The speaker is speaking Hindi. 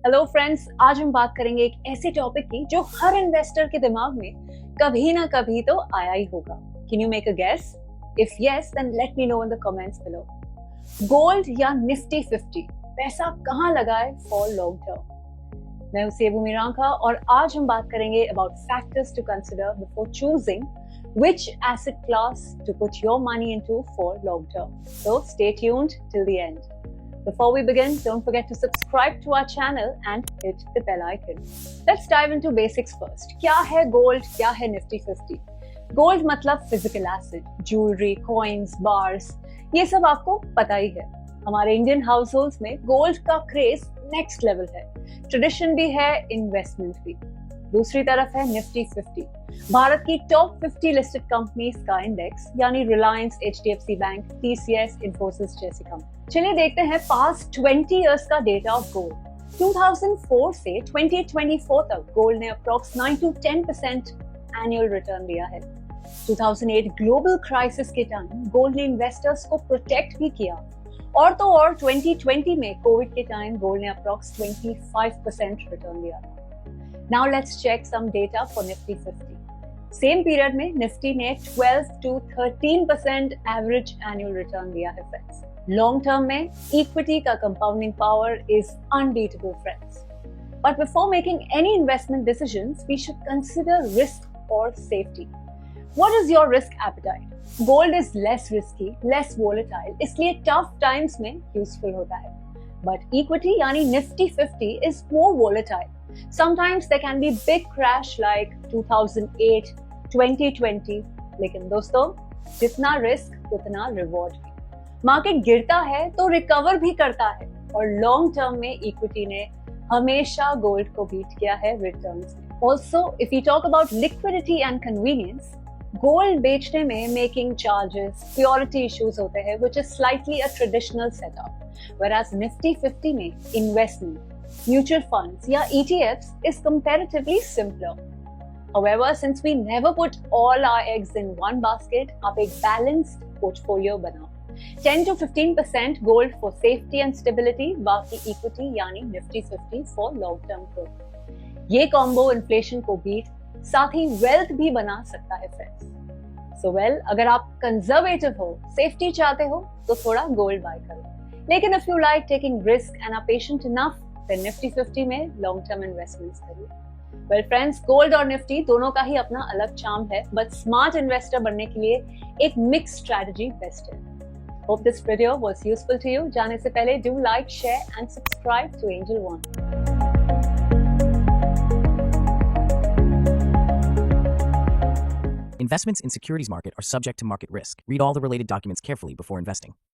हेलो फ्रेंड्स, आज हम बात करेंगे एक ऐसे टॉपिक की जो हर इन्वेस्टर के दिमाग में कभी ना कभी तो आया ही होगा। Can you make a guess? If yes, then let me know in the comments below. Gold या निफ्टी 50, पैसा कहाँ लगाए फॉर लॉन्ग टर्म? मैं हूं सेबू मीरांका और आज हम बात करेंगे about factors to consider before choosing which asset class to put your money into for long term. So stay tuned till the end. Before we begin, don't forget to subscribe to our channel and hit the bell icon. Let's dive into basics first. क्या है gold? क्या है Nifty 50? Gold मतलब physical asset, jewelry, coins, bars, ये सब आपको पता ही है। हमारे इंडियन हाउसहोल्ड्स में गोल्ड का क्रेज नेक्स्ट लेवल है। ट्रेडिशन भी है, इन्वेस्टमेंट भी। दूसरी तरफ है निफ्टी 50, भारत की टॉप 50 लिस्टेड कंपनीज का इंडेक्स, यानी Reliance, HDFC bank, TCS, Infosys जैसी कंपनी। चलिए देखते हैं पास्ट 20 इयर्स का डेटा ऑफ गोल्ड। 2004 से 2024 तक गोल्ड ने अप्रॉक्स 9 to 10% एनुअल रिटर्न दिया है। 2008 ग्लोबल क्राइसिस के टाइम गोल्ड ने इन्वेस्टर्स को प्रोटेक्ट भी किया, और तो और 2020 में कोविड के टाइम गोल्ड ने अप्रॉक्स 25% रिटर्न दिया। Now let's check some data for Nifty 50. Same period में निफ्टी ने 12 to 13% एवरेज एनुअल रिटर्न दिया है फ्रेंड्स। लॉन्ग टर्म में इक्विटी का compounding power is unbeatable friends. But before making any investment decisions we should consider risk और safety. What is your risk appetite? Gold is less risky, less volatile, इसलिए टफ टाइम्स में यूजफुल होता है। But equity यानी Nifty 50 is more volatile. Sometimes there can be big crash like 2008, 2020. लेकिन दोस्तों, जितना रिस्क उतना रिवॉर्ड भी। मार्केट गिरता है तो रिकवर भी करता है, और लॉन्ग टर्म में इक्विटी ने हमेशा गोल्ड को बीट किया है रिटर्न्स में। Also if you talk about liquidity and convenience, gold बेचने में मेकिंग चार्जेस, प्योरिटी इश्यूज होते हैं, which is slightly a traditional setup. Whereas Nifty 50 में इन्वेस्टमेंट, mutual funds या ETFs is comparatively simpler. However, since we never put all our eggs in one basket, आप एक balanced portfolio बनाओ। 10 to 15% gold for safety and stability, बाकी equity यानी Nifty 50 for long term growth। ये combo inflation को beat, साथ ही wealth भी बना सकता है फ्रेंड्स। So well, अगर आप conservative हो, safety चाहते हो, तो थोड़ा gold buy करो। लेकिन if you like taking risk and are patient enough, then Nifty 50 में लॉन्ग टर्म इन्वेस्टमेंट्स करिए। वेल फ्रेंड्स, गोल्ड और निफ्टी दोनों का ही अपना अलग चार्म है, बट स्मार्ट इन्वेस्टर बनने के लिए एक मिक्स स्ट्रेटजी बेस्ट है। Hope this video was useful to you. जाने से पहले do like, share and subscribe to Angel One. Investments in securities market are subject to market risk. Read all the related documents carefully before investing.